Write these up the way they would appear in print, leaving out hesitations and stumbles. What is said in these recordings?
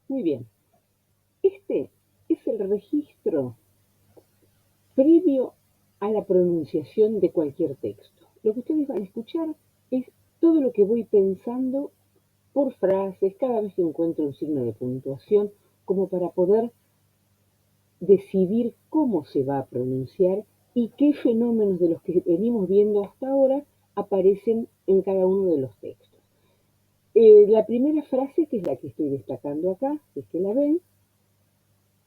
Muy bien. Este es el registro previo a la pronunciación de cualquier texto. Lo que ustedes van a escuchar es todo lo que voy pensando por frases, cada vez que encuentro un signo de puntuación, como para poder decidir cómo se va a pronunciar y qué fenómenos de los que venimos viendo hasta ahora aparecen en cada uno de los textos. La primera frase, que es la que estoy destacando acá, es que la ven,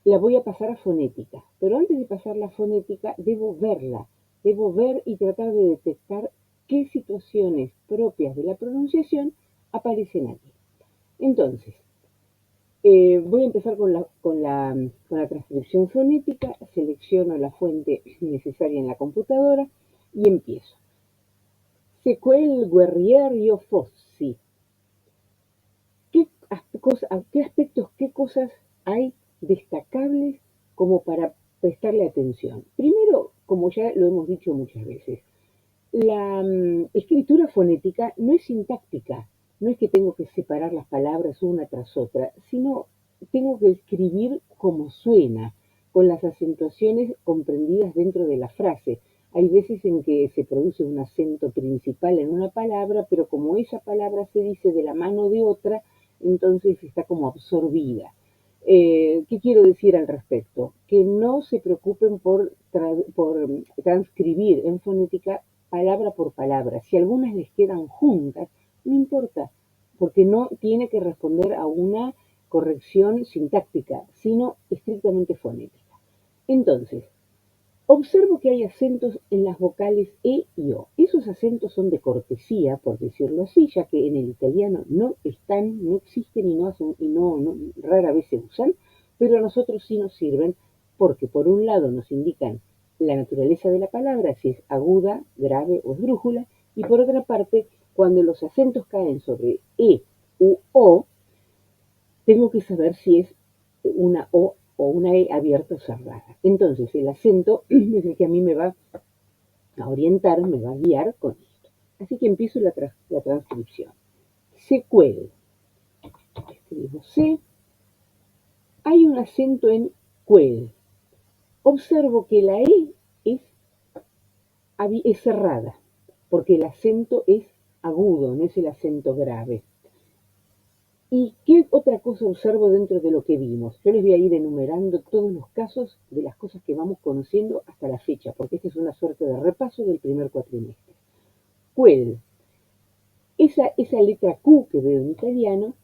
la voy a pasar a fonética, pero antes de pasarla a fonética debo ver y tratar de detectar qué situaciones propias de la pronunciación aparecen aquí. Entonces, voy a empezar con la transcripción fonética, selecciono la fuente necesaria en la computadora y empiezo. C'est quel guerriero fossi. ¿Qué aspectos, qué cosas hay destacables como para prestarle atención? Primero, como ya lo hemos dicho muchas veces, la escritura fonética no es sintáctica, no es que tengo que separar las palabras una tras otra, sino tengo que escribir como suena, con las acentuaciones comprendidas dentro de la frase. Hay veces en que se produce un acento principal en una palabra, pero como esa palabra se dice de la mano de otra, entonces está como absorbida. ¿Qué quiero decir al respecto? Que no se preocupen por transcribir en fonética palabra por palabra. Si algunas les quedan juntas, no importa, porque no tiene que responder a una corrección sintáctica, sino estrictamente fonética. Entonces, observo que hay acentos en las vocales E y O. Esos acentos son de cortesía, por decirlo así, ya que en el italiano no están, no existen y rara vez se usan, pero a nosotros sí nos sirven porque por un lado nos indican la naturaleza de la palabra, si es aguda, grave o esdrújula, y por otra parte, cuando los acentos caen sobre E u O, tengo que saber si es una O una E abierta o cerrada. Entonces, el acento es el que a mí me va a orientar, me va a guiar con esto. Así que empiezo la transcripción. Secuel. Escribo C. Hay un acento en cuel. Observo que la E es cerrada, porque el acento es agudo, no es el acento grave. ¿Y qué otra cosa observo dentro de lo que vimos? Yo les voy a ir enumerando todos los casos de las cosas que vamos conociendo hasta la fecha, porque esta es una suerte de repaso del primer cuatrimestre. Quel. Esa letra Q que veo en italiano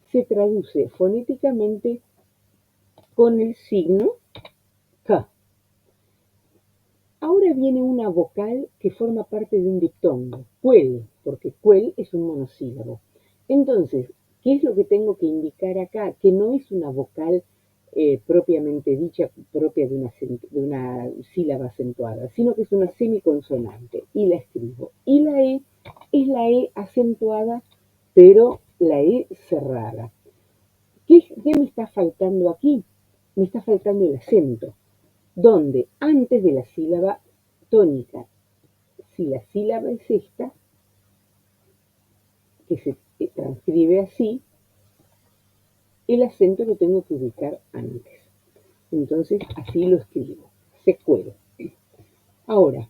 se traduce fonéticamente con el signo K. Ahora viene una vocal que forma parte de un diptongo, quel, porque quel es un monosílabo. Entonces, ¿qué es lo que tengo que indicar acá? Que no es una vocal propiamente dicha, propia de una sílaba acentuada, sino que es una semiconsonante, y la escribo. Y la E es la E acentuada, pero la E cerrada. ¿Qué me está faltando aquí? Me está faltando el acento, donde antes de la sílaba tónica, si la sílaba es esta, que se transcribe así, el acento lo tengo que ubicar antes. Entonces, así lo escribo, secuelo. Ahora,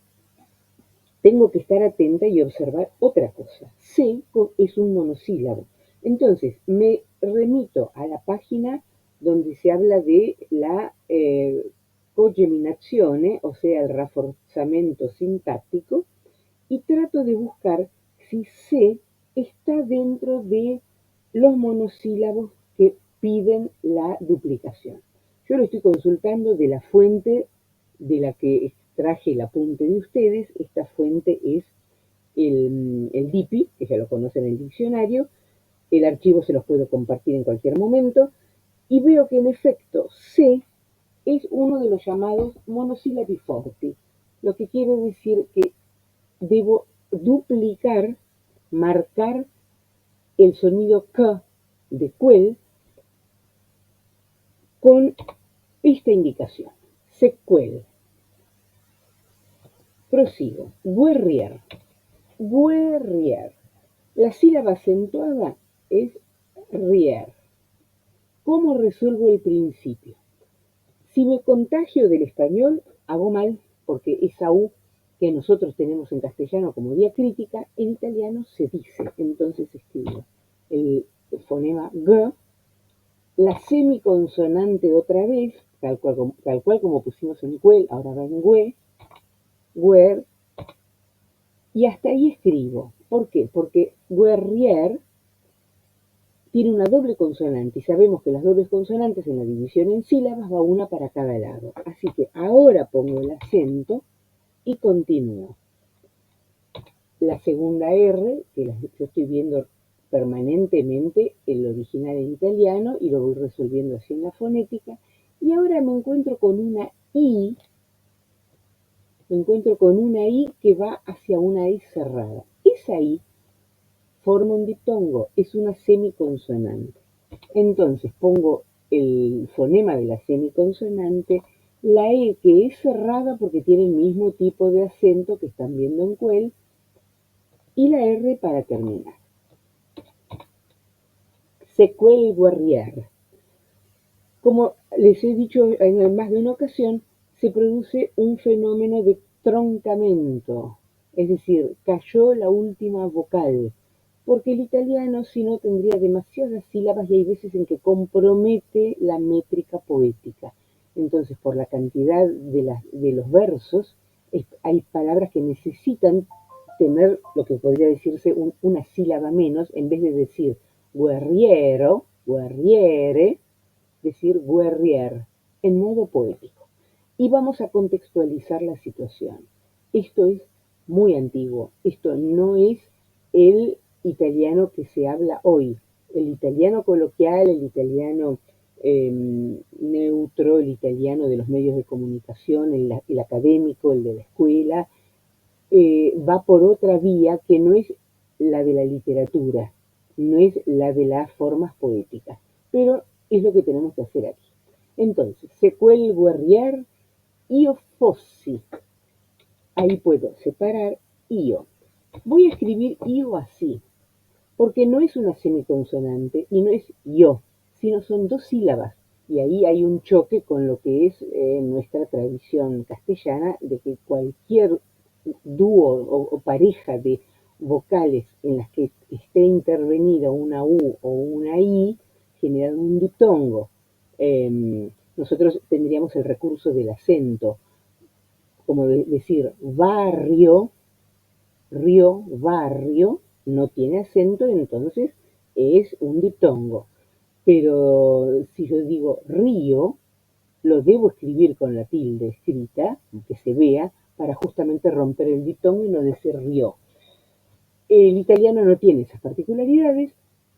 tengo que estar atenta y observar otra cosa. C es un monosílabo. Entonces, me remito a la página donde se habla de la cogeminazione, o sea, el reforzamiento sintáctico, y trato de buscar si C está dentro de los monosílabos que piden la duplicación. Yo lo estoy consultando de la fuente de la que extraje el apunte de ustedes. Esta fuente es el DIPI, que ya lo conocen en el diccionario. El archivo se los puedo compartir en cualquier momento. Y veo que en efecto C es uno de los llamados monosílabi forti, lo que quiere decir que debo duplicar, marcar el sonido K de quel con esta indicación, sequel. Prosigo, guerrier, guerrier. La sílaba acentuada es rier. ¿Cómo resuelvo el principio? Si me contagio del español, hago mal, porque esa U que nosotros tenemos en castellano como diacrítica, en italiano se dice. Entonces escribo el fonema G, la semiconsonante otra vez, tal cual como pusimos en cuel, ahora va en güe, guer, y hasta ahí escribo. ¿Por qué? Porque guerrier tiene una doble consonante y sabemos que las dobles consonantes en la división en sílabas va una para cada lado. Así que ahora pongo el acento y continúo. La segunda R, que yo estoy viendo permanentemente el original en italiano y lo voy resolviendo así en la fonética. Y ahora me encuentro con una I que va hacia una I cerrada. Esa I forma un diptongo, es una semiconsonante. Entonces pongo el fonema de la semiconsonante, la E que es cerrada porque tiene el mismo tipo de acento que están viendo en cuel, y la R para terminar. Sequel guerrier. Como les he dicho en más de una ocasión, se produce un fenómeno de troncamento, es decir, cayó la última vocal, porque el italiano si no tendría demasiadas sílabas y hay veces en que compromete la métrica poética. Entonces, por la cantidad de los versos, hay palabras que necesitan tener lo que podría decirse una sílaba menos, en vez de decir guerriero, guerriere, decir guerrier, en modo poético. Y vamos a contextualizar la situación. Esto es muy antiguo, esto no es el italiano que se habla hoy. El italiano coloquial, el italiano neutro, el italiano de los medios de comunicación, el académico, el de la escuela, va por otra vía que no es la de la literatura, no es la de las formas poéticas, pero es lo que tenemos que hacer aquí. Entonces, sequel guerrier, io fossi. Ahí puedo separar io. Voy a escribir io así, porque no es una semiconsonante y no es yo, sino son dos sílabas. Y ahí hay un choque con lo que es nuestra tradición castellana, de que cualquier dúo o pareja de vocales en las que esté intervenida una U o una I generan un diptongo. Nosotros tendríamos el recurso del acento, como decir barrio, río, barrio, no tiene acento, entonces es un diptongo. Pero si yo digo río, lo debo escribir con la tilde escrita, que se vea, para justamente romper el diptongo y no decir río. El italiano no tiene esas particularidades,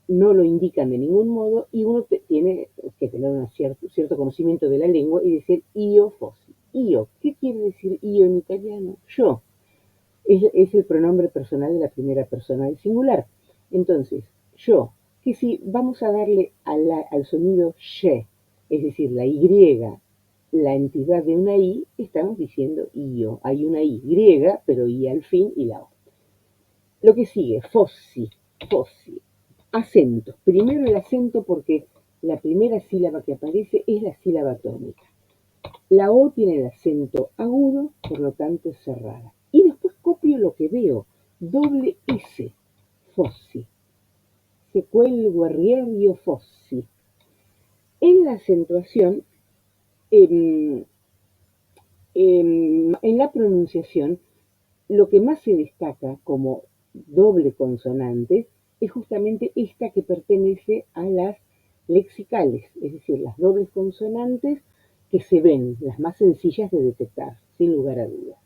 no lo indican de ningún modo, y uno tiene que tener un cierto conocimiento de la lengua y decir io fossi. Io, ¿qué quiere decir io en italiano? Yo. Es el pronombre personal de la primera persona del singular. Entonces, yo, que si vamos a darle al sonido she, es decir, la Y, la entidad de una I, estamos diciendo io. Hay una I griega, pero I al fin y la O. Lo que sigue, fossi, fossi. Acento. Primero el acento porque la primera sílaba que aparece es la sílaba tónica. La O tiene el acento agudo, por lo tanto es cerrada. Y después copio lo que veo. Doble S, fossi. Sequel guerrierio fossi. En la acentuación, en la pronunciación, lo que más se destaca como doble consonante es justamente esta que pertenece a las lexicales, es decir, las dobles consonantes que se ven, las más sencillas de detectar, sin lugar a dudas.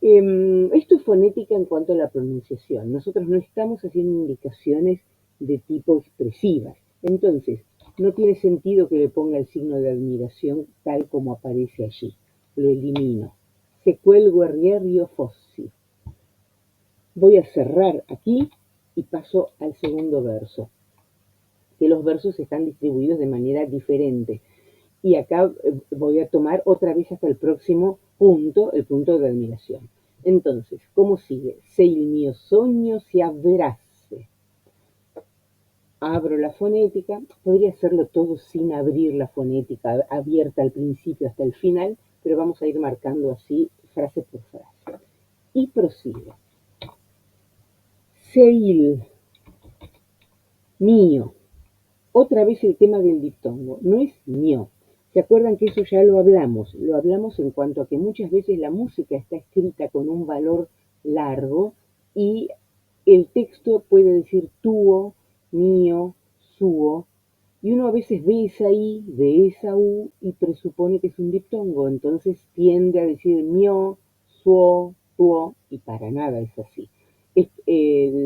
Esto es fonética en cuanto a la pronunciación. Nosotros no estamos haciendo indicaciones de tipo expresivas. Entonces, no tiene sentido que le ponga el signo de admiración tal como aparece allí. Lo elimino. Sequel guerrierio fossi. Voy a cerrar aquí y paso al segundo verso, que los versos están distribuidos de manera diferente. Y acá voy a tomar otra vez hasta el próximo punto, el punto de admiración. Entonces, ¿cómo sigue? Se il mio sogno si avverasse. abro la fonética, podría hacerlo todo sin abrir la fonética, abierta al principio hasta el final, pero vamos a ir marcando así frase por frase. Y prosigo. Seil, mío. Otra vez el tema del diptongo, no es mío. ¿Se acuerdan que eso ya lo hablamos? Lo hablamos en cuanto a que muchas veces la música está escrita con un valor largo y el texto puede decir tuo, mío, suo, y uno a veces ve esa I, ve esa U y presupone que es un diptongo, entonces tiende a decir mio, suo, tuo, y para nada es así.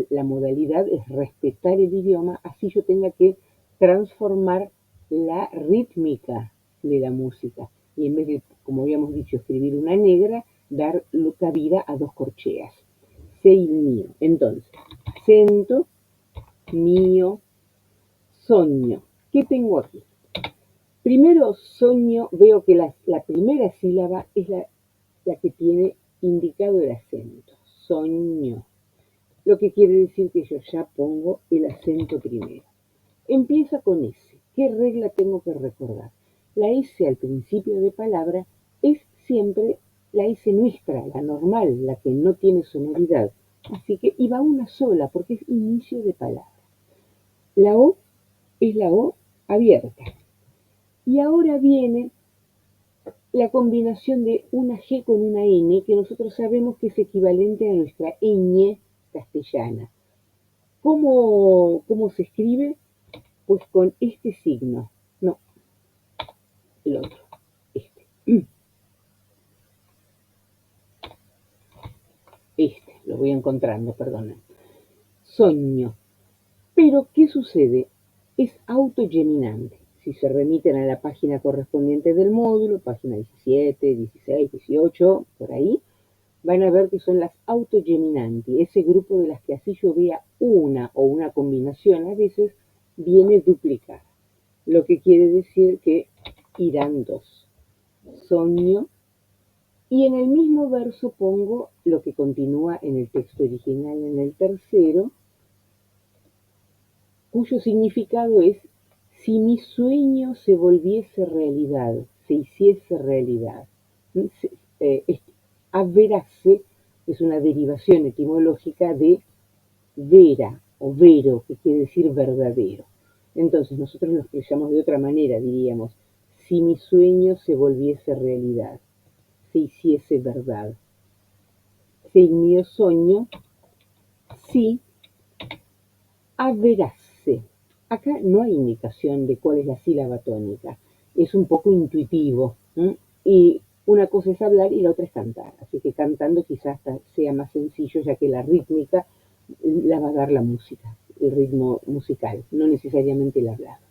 La modalidad es respetar el idioma, así yo tenga que transformar la rítmica de la música. Y en vez de, como habíamos dicho, escribir una negra, dar cabida a dos corcheas. Sei mío. Entonces, acento, mío, sogno. ¿Qué tengo aquí? Primero, sogno, veo que la primera sílaba es la que tiene indicado el acento. Sogno. Lo que quiere decir que yo ya pongo el acento primero. Empieza con S. ¿Qué regla tengo que recordar? La S al principio de palabra es siempre la S nuestra, la normal, la que no tiene sonoridad. Así que iba una sola porque es inicio de palabra. La O es la O abierta. Y ahora viene la combinación de una G con una N, que nosotros sabemos que es equivalente a nuestra ñ castellana. ¿Cómo se escribe? Pues con este signo. No, el otro. Este. Lo voy encontrando, perdonen. Sogno. Pero, ¿qué sucede? Es autogeminante. Si se remiten a la página correspondiente del módulo, página 17, 16, 18, por ahí, van a ver que son las autogeminanti, ese grupo de las que así yo vea una o una combinación, a veces viene duplicada. Lo que quiere decir que irán dos. Sogno. Y en el mismo verso pongo lo que continúa en el texto original en el tercero, cuyo significado es: si mi sueño se volviese realidad, se hiciese realidad. Avverase es una derivación etimológica de vera o vero, que quiere decir verdadero. Entonces nosotros lo expresamos de otra manera, diríamos: si mi sueño se volviese realidad, se hiciese verdad. Se il mio sogno si avverasse. Acá no hay indicación de cuál es la sílaba tónica, es un poco intuitivo, ¿eh? Y una cosa es hablar y la otra es cantar, así que cantando quizás sea más sencillo, ya que la rítmica la va a dar la música, el ritmo musical, no necesariamente el hablado.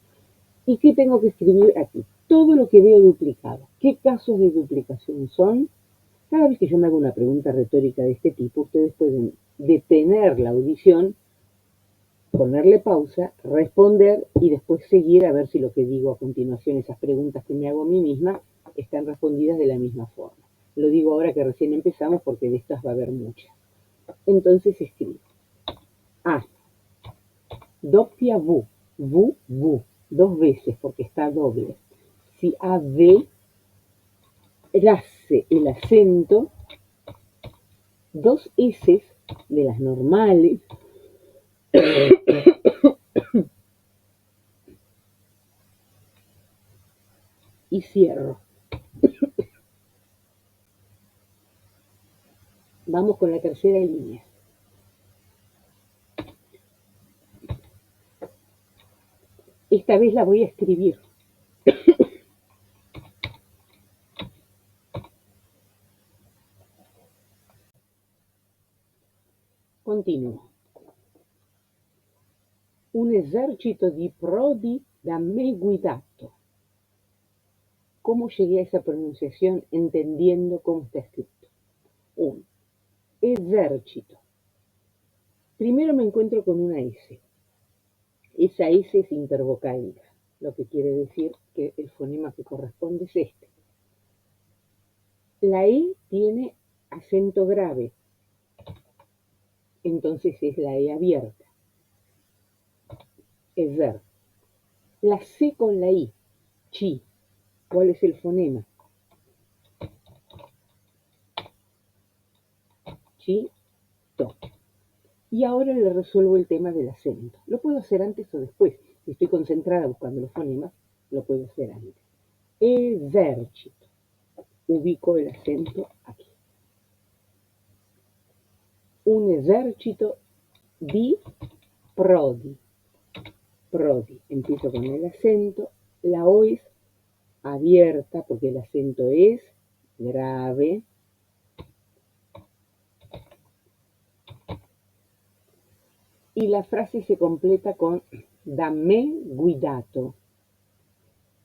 ¿Y qué tengo que escribir aquí? Todo lo que veo duplicado. ¿Qué casos de duplicación son? Cada vez que yo me hago una pregunta retórica de este tipo, ustedes pueden detener la audición, ponerle pausa, responder y después seguir a ver si lo que digo a continuación, esas preguntas que me hago a mí misma, están respondidas de la misma forma. Lo digo ahora que recién empezamos porque de estas va a haber muchas. Entonces escribo A, doppia V, dos veces porque está doble. Si AV, race el acento, dos S de las normales, y cierro. Vamos con la tercera línea. Esta vez la voy a escribir. Continuo. Un esercito di prodi da me guidato. ¿Cómo llegué a esa pronunciación entendiendo cómo está escrito? Un ejército. Primero me encuentro con una S. Esa S es intervocálica, lo que quiere decir que el fonema que corresponde es este. La E tiene acento grave, entonces es la E abierta. es ver. La C con la I, chi. ¿Cuál es el fonema? Chi, to. Y ahora le resuelvo el tema del acento. Lo puedo hacer antes o después. Si estoy concentrada buscando los fonemas, lo puedo hacer antes. Esercito. Ubico el acento aquí. Un esercito di prodi. Prodi. Empiezo con el acento. La O es abierta porque el acento es grave. Y la frase se completa con dammi guidato.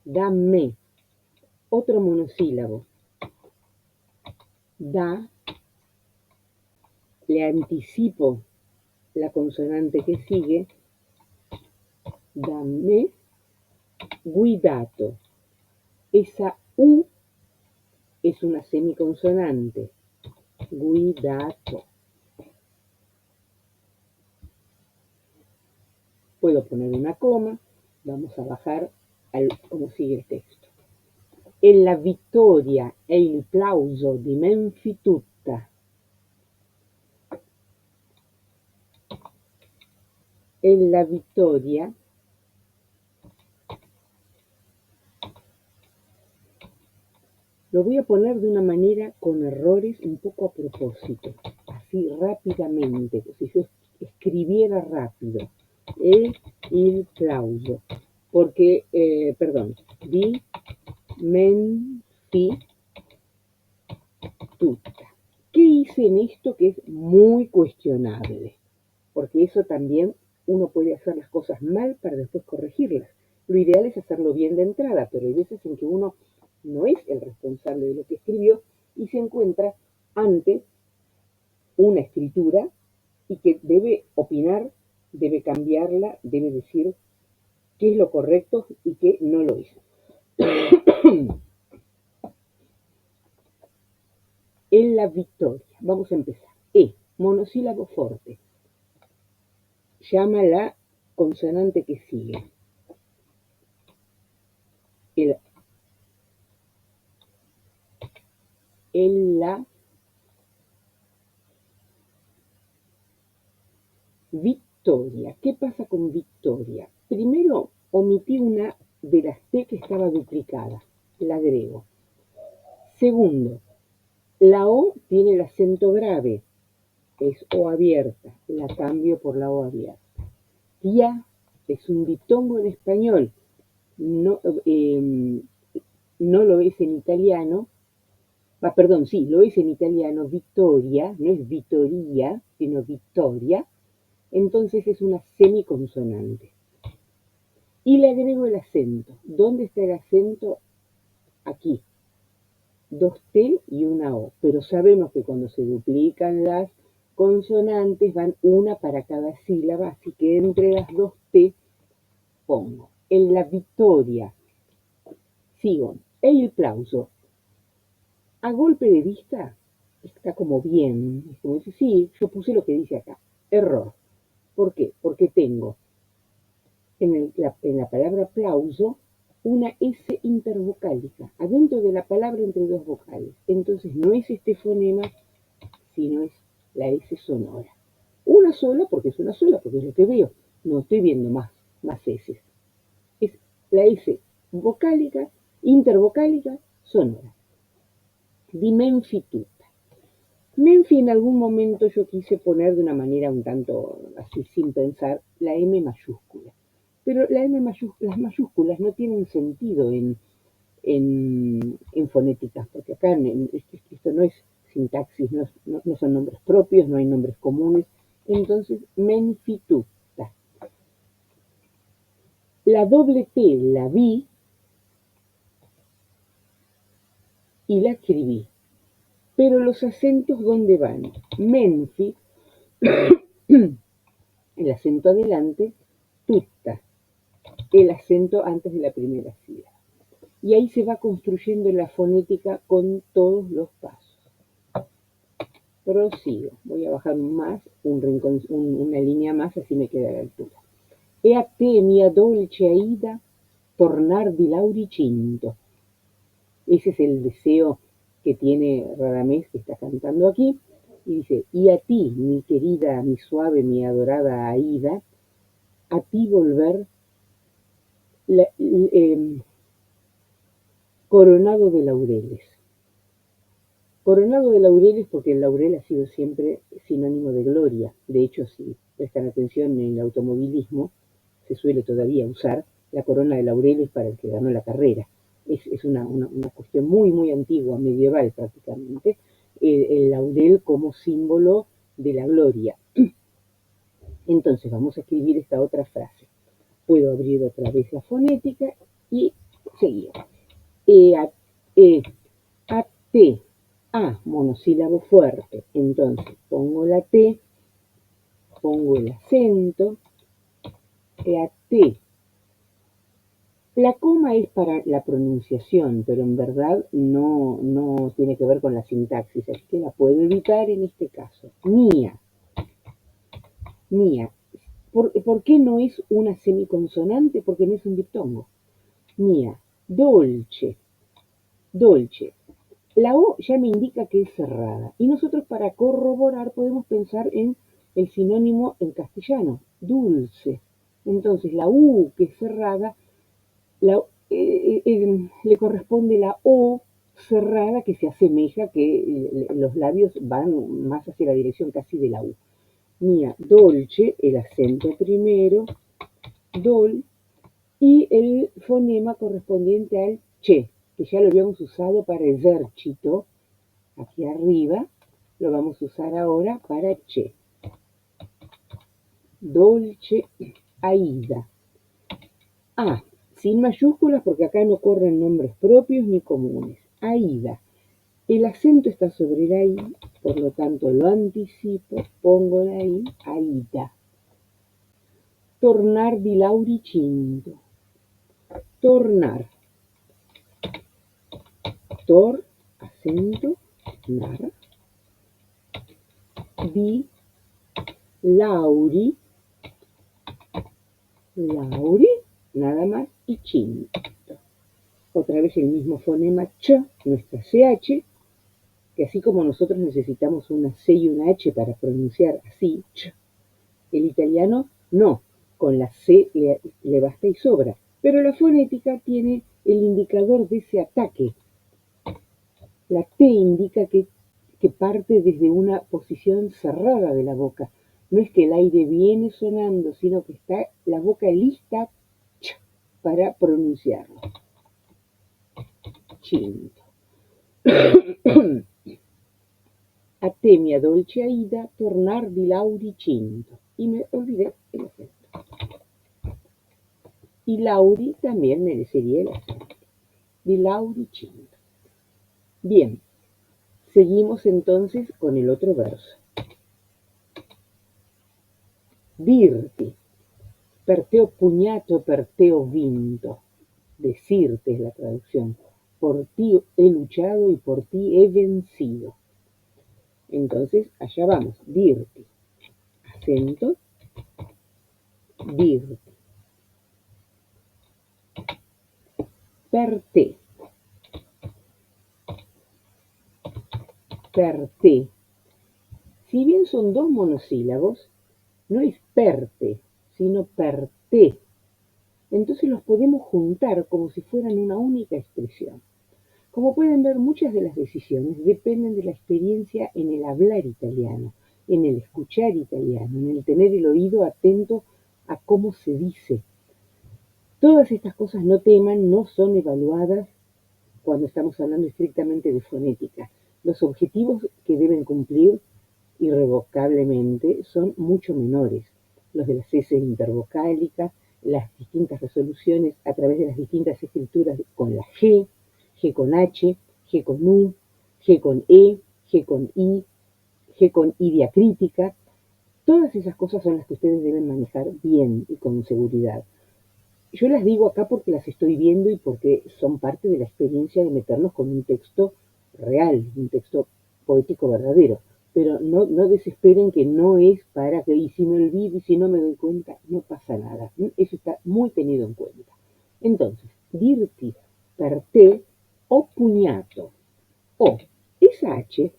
Dammi. Otro monosílabo. Da. Le anticipo la consonante que sigue. Dammi guidato. Esa U es una semiconsonante. Guidato. Puedo poner una coma. Vamos a bajar como sigue el texto. E la vittoria e il plauso di Menfi tutta. E la vittoria lo voy a poner de una manera con errores un poco a propósito, así rápidamente, si yo escribiera rápido. E il plauso. Porque, perdón, di Menfi tutta. ¿Qué hice en esto que es muy cuestionable? Porque eso también uno puede hacer las cosas mal para después corregirlas. Lo ideal es hacerlo bien de entrada, pero hay veces en que uno no es el responsable de lo que escribió y se encuentra ante una escritura y que debe opinar, debe cambiarla, debe decir qué es lo correcto y qué no lo es. En la victoria, vamos a empezar. E, monosílabo fuerte. Llama la consonante que sigue. La victoria. ¿Qué pasa con victoria? Primero, omití una de las T que estaba duplicada. La agrego. Segundo, la O tiene el acento grave. Es O abierta. La cambio por la O abierta. Ya es un diptongo en español. No, no lo es en italiano. Perdón, sí, lo es en italiano. Victoria, no es Vittoria, sino Victoria. Entonces es una semiconsonante. Y le agrego el acento. ¿Dónde está el acento? Aquí. Dos T y una O. Pero sabemos que cuando se duplican las consonantes van una para cada sílaba, así que entre las dos T pongo. En la victoria. Sigo. E il plauso. A golpe de vista está como bien. Es como dice, sí, yo puse lo que dice acá. Error. ¿Por qué? Porque tengo en la palabra aplauso una S intervocálica, adentro de la palabra entre dos vocales. Entonces no es este fonema, sino es la S sonora. Una sola, porque es una sola, porque es lo que veo. No estoy viendo más S. Es la S vocálica, intervocálica, sonora. Di Menfi tutta. Menfi en algún momento yo quise poner de una manera un tanto así sin pensar la M mayúscula. Pero las mayúsculas no tienen sentido en fonéticas, porque acá esto no es sintaxis, no son nombres propios, no hay nombres comunes. Entonces, Menfi tutta. La doble T la vi y la escribí. Pero los acentos, ¿dónde van? Menfi, el acento adelante, tutta, el acento antes de la primera sílaba. Y ahí se va construyendo la fonética con todos los pasos. Prosigo. Voy a bajar más, una línea más, así me queda a la altura. E a te, mia dolce Aida, tornar di Lauricinto. Ese es el deseo que tiene Radamés, que está cantando aquí. Y dice, y a ti, mi querida, mi suave, mi adorada Aida, a ti volver coronado de laureles. Coronado de laureles porque el laurel ha sido siempre sinónimo de gloria. De hecho, si prestan atención en el automovilismo, se suele todavía usar la corona de laureles para el que ganó la carrera. Es una cuestión muy, muy antigua, medieval prácticamente, el laurel como símbolo de la gloria. Entonces vamos a escribir esta otra frase. Puedo abrir otra vez la fonética y seguir. A, e, a, te, a, monosílabo fuerte. Entonces pongo la T, pongo el acento, a, te. La coma es para la pronunciación, pero en verdad no tiene que ver con la sintaxis, así que la puedo evitar en este caso. Mía. Mía. ¿Por qué no es una semiconsonante? Porque no es un diptongo. Mía. Dolce. Dolce. La O ya me indica que es cerrada. Y nosotros para corroborar podemos pensar en el sinónimo en castellano, dulce. Entonces la U que es cerrada, le corresponde la O cerrada que se asemeja, que los labios van más hacia la dirección casi de la U. Mía, dolce, el acento primero, dol, y el fonema correspondiente al che, que ya lo habíamos usado para ejército, aquí arriba, lo vamos a usar ahora para che. Dolce Aida. A, sin mayúsculas porque acá no corren nombres propios ni comunes. Aida. El acento está sobre la I, por lo tanto lo anticipo, pongo la I, Aida. Tornar di Lauricinto. Tornar. Tor, acento, nar. Di, Lauri, Lauri, nada más, y cinto. Otra vez el mismo fonema ch, nuestra CH, que así como nosotros necesitamos una C y una H para pronunciar así, ch, el italiano no, con la C le basta y sobra, pero la fonética tiene el indicador de ese ataque. La T indica que parte desde una posición cerrada de la boca. No es que el aire viene sonando, sino que está la boca lista para pronunciarlo. Cinto. A te, mia dolce Aida, tornar di Lauricinto. Y me olvidé el acento. Y Lauri también merecería el acento. Di Lauricinto. Bien, seguimos entonces con el otro verso. Dirti. Per te ho pugnato, per te ho vinto. Decirte es la traducción. Por ti he luchado y por ti he vencido. Entonces, allá vamos. Dirti. Acento. Dirti. Per te. Per te. Si bien son dos monosílabos, no es perte, sino per te. Entonces los podemos juntar como si fueran una única expresión. Como pueden ver, muchas de las decisiones dependen de la experiencia en el hablar italiano, en el escuchar italiano, en el tener el oído atento a cómo se dice. Todas estas cosas, no teman, no son evaluadas cuando estamos hablando estrictamente de fonética. Los objetivos que deben cumplir irrevocablemente son mucho menores. Los de las S intervocálicas, las distintas resoluciones a través de las distintas escrituras con la G, G con H, G con U, G con E, G con I, G con I diacrítica. Todas esas cosas son las que ustedes deben manejar bien y con seguridad. Yo las digo acá porque las estoy viendo y porque son parte de la experiencia de meternos con un texto real, un texto poético verdadero. pero no desesperen que no es para que, y si me olvido y si no me doy cuenta, no pasa nada. Eso está muy tenido en cuenta. Entonces, dirti, per te, ho pugnato. O, esa H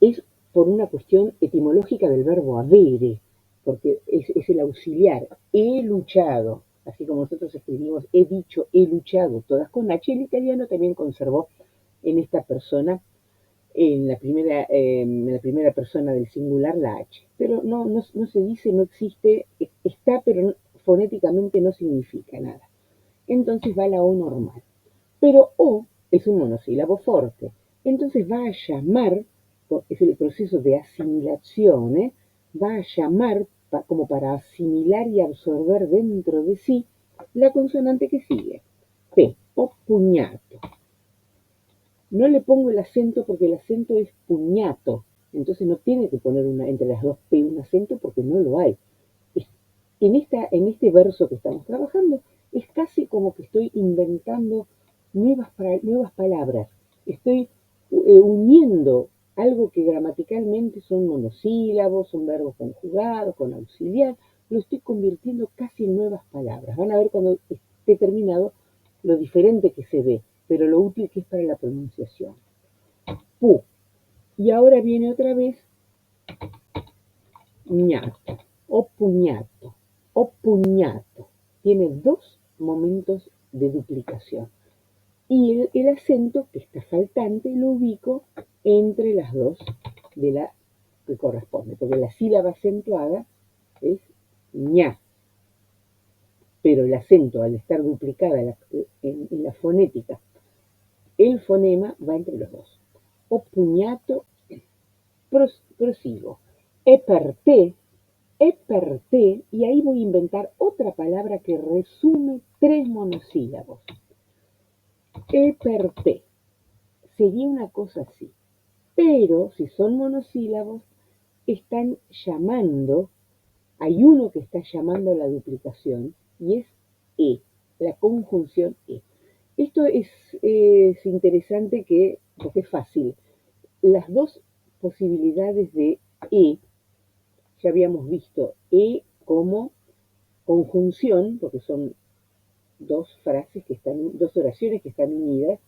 es por una cuestión etimológica del verbo avere, porque es el auxiliar. He luchado, así como nosotros escribimos, he dicho, he luchado, todas con H. El italiano también conservó en esta persona, en la primera persona del singular, la H. Pero no se dice, no existe, está, pero fonéticamente no significa nada. Entonces va la O normal. Pero O es un monosílabo fuerte. Entonces va a llamar, es el proceso de asimilación, va a llamar como para asimilar y absorber dentro de sí la consonante que sigue. P, o puñato. No le pongo el acento porque el acento es puñato. Entonces no tiene que poner entre las dos P un acento porque no lo hay. En este verso que estamos trabajando, es casi como que estoy inventando nuevas palabras. Estoy uniendo algo que gramaticalmente son monosílabos, son verbos conjugados, con auxiliar, lo estoy convirtiendo casi en nuevas palabras. Van a ver cuando esté terminado lo diferente que se ve, pero lo útil que es para la pronunciación. Pu. Y ahora viene otra vez ñato, o puñato, o puñato. Tiene dos momentos de duplicación. Y el acento que está faltante lo ubico entre las dos de la que corresponde, porque la sílaba acentuada es ña, pero el acento al estar duplicada en la fonética, el fonema va entre los dos. O puñato, prosigo. E per te, y ahí voy a inventar otra palabra que resume tres monosílabos. E per te. Sería una cosa así. Pero si son monosílabos, están llamando, hay uno que está llamando a la duplicación y es E, la conjunción E. Esto es interesante porque es fácil. Las dos posibilidades de E, ya habíamos visto E como conjunción, porque son dos oraciones que están unidas,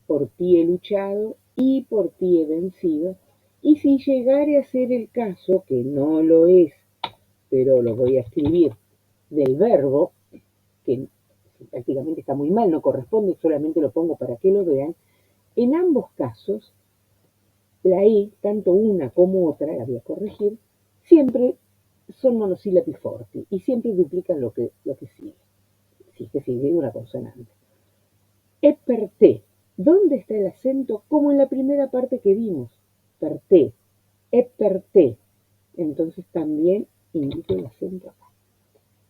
por ti he luchado y por ti he vencido. Y si llegare a ser el caso, que no lo es, pero lo voy a escribir, del verbo, que prácticamente está muy mal, no corresponde, solamente lo pongo para que lo vean, en ambos casos, la I, tanto una como otra, la voy a corregir, siempre son monosílabi forti y siempre duplican lo que sigue. Si es que sigue una consonante. E per te. ¿Dónde está el acento? Como en la primera parte que vimos. Per te. E per te. Entonces también indico el acento acá.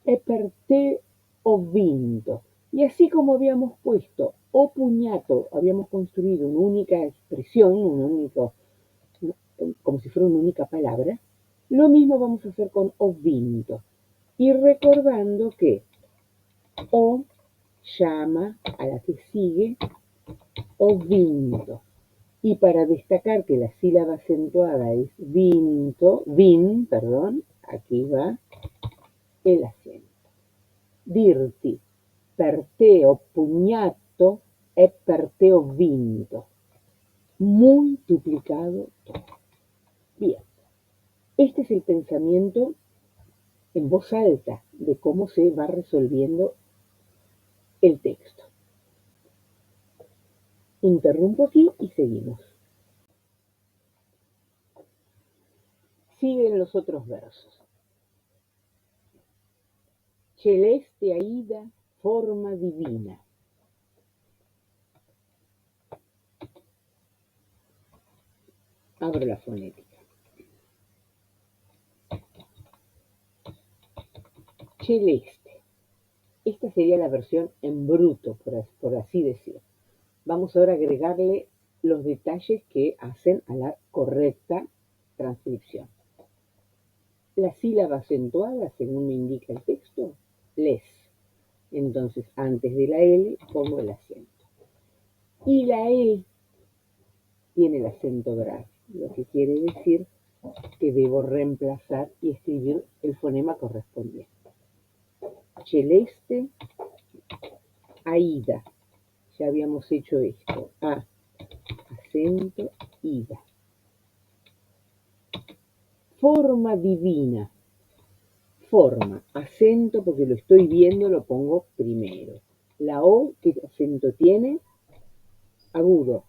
E per te ho vinto. Y así como habíamos puesto o puñato, habíamos construido una única expresión, como si fuera una única palabra, lo mismo vamos a hacer con ho vinto. Y recordando que o llama a la que sigue o vinto. Y para destacar que la sílaba acentuada es perdón, aquí va el acento. Dirti, per te ho pugnato e per te ho vinto. Muy duplicado todo. Bien, este es el pensamiento en voz alta de cómo se va resolviendo el texto. Interrumpo aquí y seguimos. Siguen los otros versos. Celeste Aida, forma divina. Abro la fonética. Celeste. Esta sería la versión en bruto, por así decir. Vamos ahora a agregarle los detalles que hacen a la correcta transcripción. La sílaba acentuada, según me indica el texto, les. Entonces, antes de la L pongo el acento. Y la E tiene el acento grave. lo que quiere decir que debo reemplazar y escribir el fonema correspondiente. Celeste, Aida. Ya habíamos hecho esto. A, acento, ida. Forma divina. Forma, acento, porque lo estoy viendo, lo pongo primero. La O, ¿qué acento tiene? Agudo.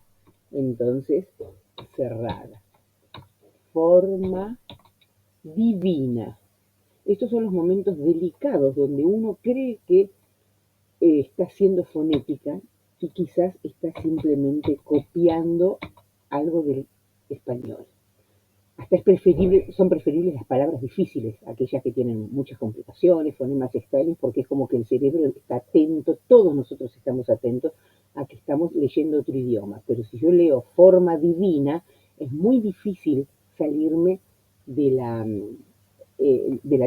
Entonces, cerrada. Forma divina. Estos son los momentos delicados donde uno cree que está haciendo fonética y quizás está simplemente copiando algo del español. Hasta son preferibles las palabras difíciles, aquellas que tienen muchas complicaciones, fonemas extraños, porque es como que el cerebro está atento, todos nosotros estamos atentos a que estamos leyendo otro idioma. Pero si yo leo forma divina, es muy difícil salirme de la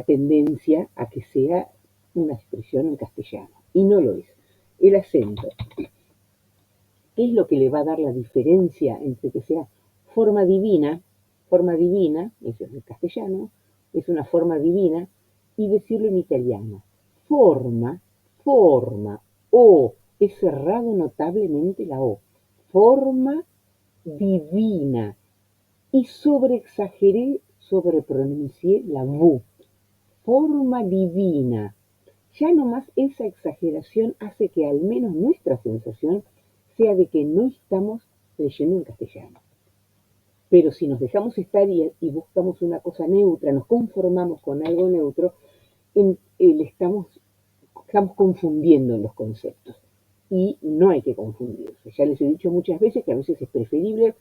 tendencia a que sea una expresión en castellano. Y no lo es. El acento, ¿qué es lo que le va a dar la diferencia entre que sea forma divina, eso es en castellano, es una forma divina, y decirlo en italiano? Forma, O, he cerrado notablemente la O, forma divina, y sobrepronuncié la V, forma divina. Ya nomás esa exageración hace que al menos nuestra sensación sea de que no estamos leyendo en castellano. Pero si nos dejamos estar y buscamos una cosa neutra, nos conformamos con algo neutro, estamos confundiendo los conceptos. Y no hay que confundirse. Ya les he dicho muchas veces que a veces es preferible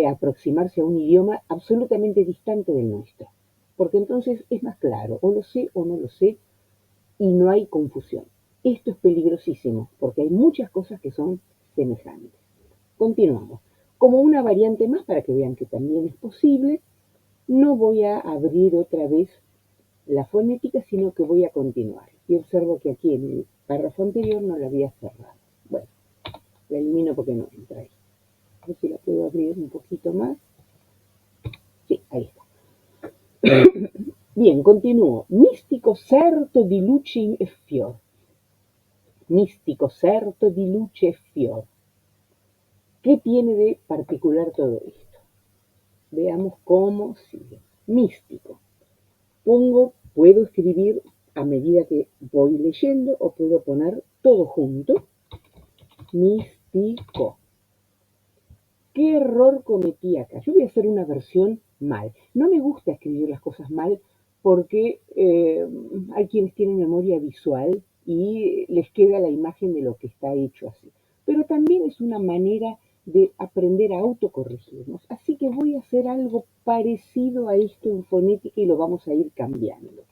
aproximarse a un idioma absolutamente distante del nuestro. Porque entonces es más claro, o lo sé o no lo sé, y no hay confusión. Esto es peligrosísimo porque hay muchas cosas que son semejantes. Continuamos. Como una variante más, para que vean que también es posible, no voy a abrir otra vez la fonética, sino que voy a continuar. Y observo que aquí en el párrafo anterior no la había cerrado. Bueno, la elimino porque no entra ahí. A ver si la puedo abrir un poquito más. Sí, ahí está. Bien, continúo. Místico certo di luce e fior. Místico certo di luce e fior. ¿Qué tiene de particular todo esto? Veamos cómo sigue. Místico. Puedo escribir a medida que voy leyendo o puedo poner todo junto. Místico. ¿Qué error cometí acá? Yo voy a hacer una versión mal. No me gusta escribir las cosas mal porque hay quienes tienen memoria visual y les queda la imagen de lo que está hecho así. Pero también es una manera de aprender a autocorregirnos. Así que voy a hacer algo parecido a esto en fonética y lo vamos a ir cambiando.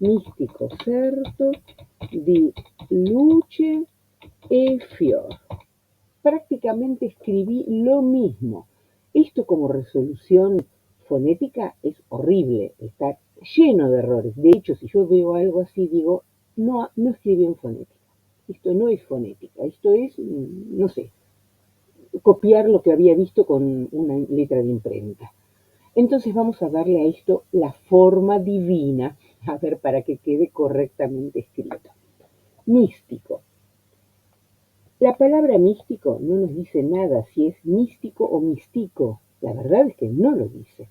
Místico certo di luce e fior. Prácticamente escribí lo mismo. Esto como resolución fonética es horrible, está lleno de errores. De hecho, si yo veo algo así, digo, no, no escribí en fonética. Esto no es fonética, esto es, no sé, copiar lo que había visto con una letra de imprenta. Entonces vamos a darle a esto la forma divina, a ver, para que quede correctamente escrito. Místico. La palabra místico no nos dice nada si es místico o místico. La verdad es que no lo dice.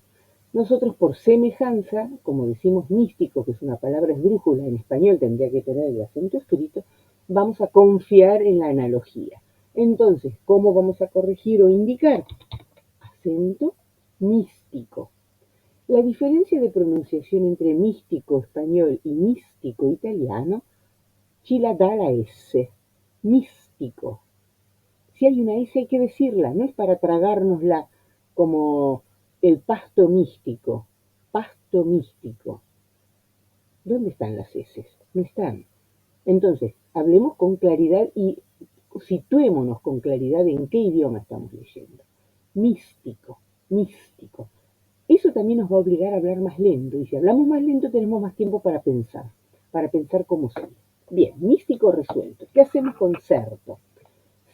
Nosotros por semejanza, como decimos místico, que es una palabra esdrújula, en español tendría que tener el acento escrito, vamos a confiar en la analogía. Entonces, ¿cómo vamos a corregir o indicar? Acento místico. La diferencia de pronunciación entre místico español y místico italiano, ci la da la S. Místico. Si hay una S hay que decirla, no es para tragárnosla como el pasto místico. Pasto místico. ¿Dónde están las S? No están. Entonces, hablemos con claridad y situémonos con claridad en qué idioma estamos leyendo. Místico, místico. Eso también nos va a obligar a hablar más lento. Y si hablamos más lento tenemos más tiempo para pensar cómo son. Bien, místico resuelto. ¿Qué hacemos con certo?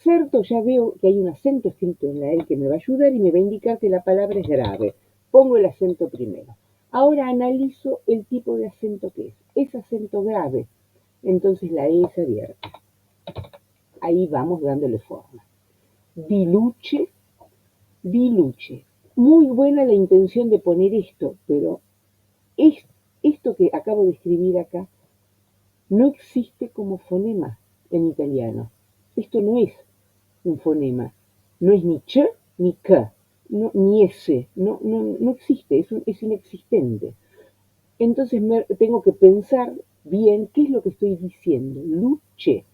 Acerto, ya veo que hay un acento escrito en la L que me va a ayudar y me va a indicar que la palabra es grave. Pongo el acento primero. Ahora analizo el tipo de acento que es. Es acento grave. Entonces la E es abierta. Ahí vamos dándole forma. Diluche, diluche. Muy buena la intención de poner esto, pero esto que acabo de escribir acá no existe como fonema en italiano. Esto no es un fonema. No es ni ch ni k, no, ni s. No existe, es inexistente. Entonces tengo que pensar bien qué es lo que estoy diciendo. Luche.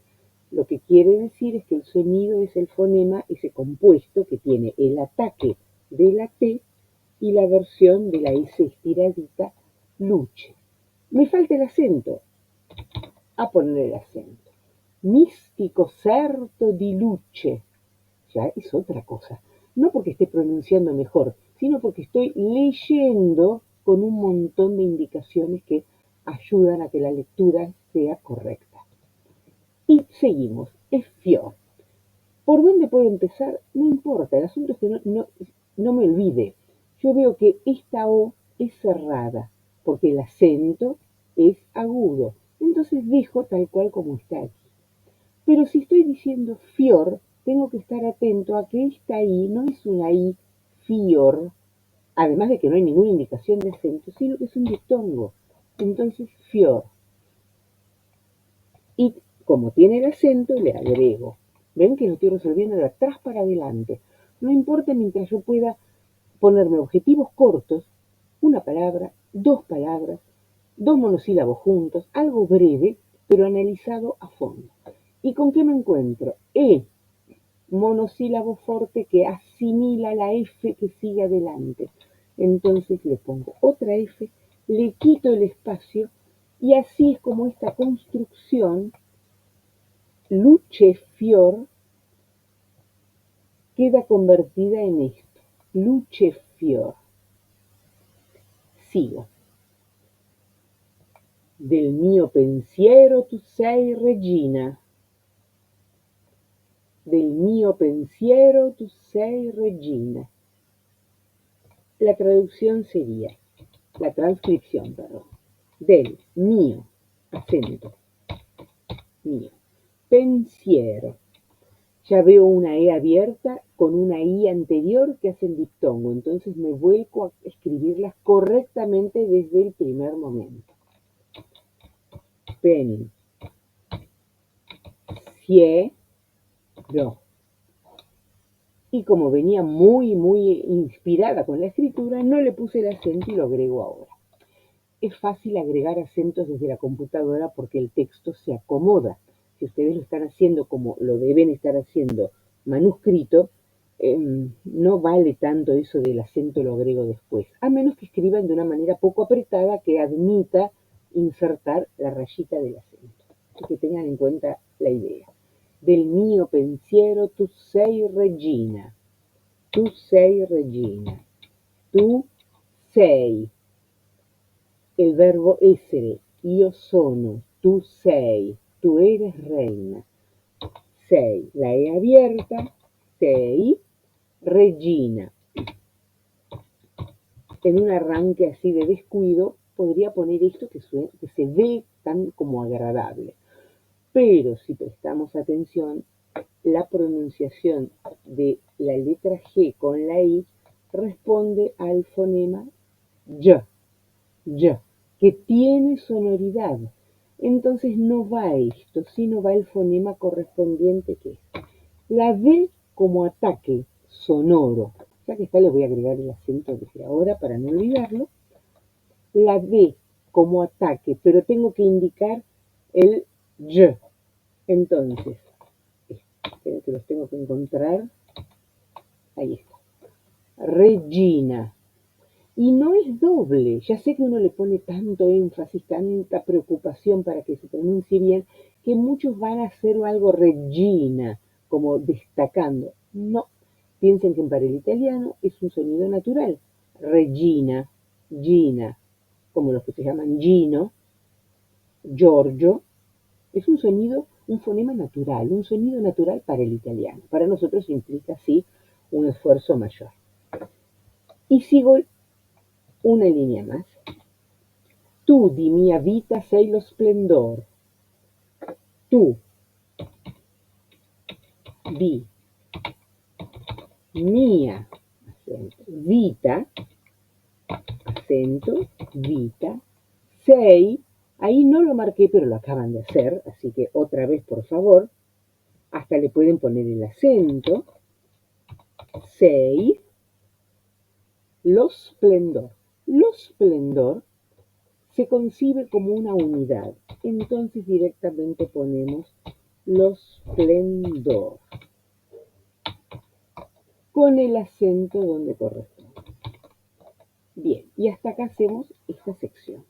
Lo que quiere decir es que el sonido es el fonema, ese compuesto que tiene el ataque de la T y la versión de la S estiradita, luche. Me falta el acento. A poner el acento. Místico certo di luce. Ya es otra cosa. No porque esté pronunciando mejor, sino porque estoy leyendo con un montón de indicaciones que ayudan a que la lectura sea correcta. Y seguimos. Es fior. ¿Por dónde puedo empezar? No importa. El asunto es que no me olvide. Yo veo que esta O es cerrada, porque el acento es agudo. Entonces dejo tal cual como está aquí. Pero si estoy diciendo fior, tengo que estar atento a que esta I no es una I fior, además de que no hay ninguna indicación de acento, sino que es un diptongo. Entonces, fior. Y como tiene el acento, le agrego. Ven que lo estoy resolviendo de atrás para adelante. No importa mientras yo pueda ponerme objetivos cortos, una palabra, dos monosílabos juntos, algo breve, pero analizado a fondo. ¿Y con qué me encuentro? Monosílabo fuerte que asimila la F que sigue adelante. Entonces le pongo otra F, le quito el espacio y así es como esta construcción, luce fior, queda convertida en esto. Luce fior. Sigo. Del mio pensiero tu sei regina. Del mio pensiero tu sei regina. La traducción sería, la transcripción, perdón, del mío, acento, mío, pensiero. Ya veo una E abierta con una I anterior que hace el diptongo, entonces me vuelco a escribirlas correctamente desde el primer momento. Pensiero. Y como venía muy inspirada con la escritura, no le puse el acento y lo agrego ahora. Es fácil agregar acentos desde la computadora porque el texto se acomoda. Si ustedes lo están haciendo como lo deben estar haciendo manuscrito, no vale tanto eso del acento lo agrego después, a menos que escriban de una manera poco apretada que admita insertar la rayita del acento. Así que tengan en cuenta la idea. Del mio pensiero tu sei regina. Tu sei regina. Tu sei. El verbo essere, io sono, tu sei, tu eres reina. Sei, la E abierta, sei, regina. En un arranque así de descuido, podría poner esto que se ve tan como agradable. Pero si prestamos atención, la pronunciación de la letra G con la I responde al fonema Y, que tiene sonoridad. Entonces no va esto, sino va el fonema correspondiente que es la D como ataque sonoro. Ya que está, le voy a agregar el acento desde ahora para no olvidarlo. La D como ataque, pero tengo que indicar el Y. Entonces, esperen que los tengo que encontrar. Ahí está. Regina. Y no es doble. Ya sé que uno le pone tanto énfasis, tanta preocupación para que se pronuncie bien, que muchos van a hacer algo Regina, como destacando. No. Piensen que para el italiano es un sonido natural. Regina, Gina, como los que se llaman Gino, Giorgio, es un sonido un fonema natural, un sonido natural para el italiano. Para nosotros implica, sí, un esfuerzo mayor. Y sigo una línea más. Tu di mia vita sei lo splendor. Tu di mia, acento, vita, acento, vita, sei, ahí no lo marqué, pero lo acaban de hacer, así que otra vez, por favor, hasta le pueden poner el acento, sei, lo splendor. Lo splendor se concibe como una unidad, entonces directamente ponemos lo splendor con el acento donde corresponde. Bien, y hasta acá hacemos esta sección.